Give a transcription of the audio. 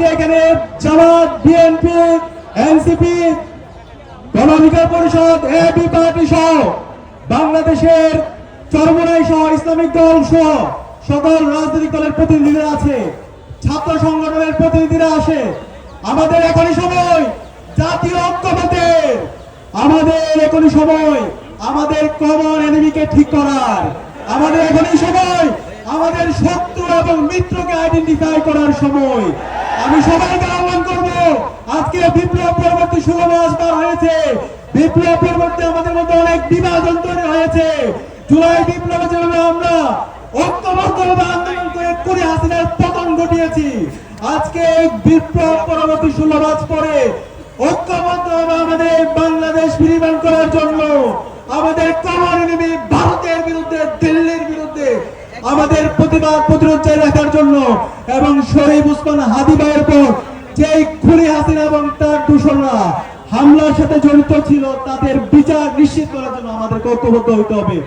আজকে এখানে জামাত, BNP, NCP, গণ অধিকার পরিষদ, এবি পার্টি সহ বাংলাদেশের চরমোনাই সহ ইসলামিক দল সহ সকল রাজনৈতিক দলের প্রতিনিধিরা আছে, ছাত্র সংগঠনের প্রতিনিধিরা আসে। আমাদের এখনই সময় জাতীয় ঐক্যমত্যের, আমাদের এখনই সময় আমাদের কমন এনিমিকে ঠিক করার, আমাদের এখনই সময় আমাদের শত্রু এবং মিত্রকে আইডেন্টিফাই করার সময়। আমি সবাইকে আহ্বান করব, আজকে বিপ্লব পরবর্তী 16 মাস পার হয়েছে। বিপ্লব পরবর্তী আমাদের মধ্যে অনেক বিভাজন তৈরি হয়েছে। জুলাই বিপ্লবে যেভাবে আমরা ঐক্যবদ্ধভাবে আন্দোলন করে হাসিনার পতন ঘটিয়েছি, আজকে বিপ্লব পরবর্তী 16 মাস পরে ঐক্যবদ্ধভাবে আমাদের বাংলাদেশ নির্মাণ করার জন্য আমাদের কমন এনিমি ভারতের বিরুদ্ধে, দিল্লির বিরুদ্ধে আমাদের প্রতিবাদ প্রতিরোধ জারি রাখার জন্য এবং শরীফ ওসমান হাদি ভাইয়ের পর যে খুনি হাসিনা এবং তার দূষণরা হামলার সাথে জড়িত ছিল তাদের বিচার নিশ্চিত করার জন্য আমাদের ঐক্যবদ্ধ হতে হবে।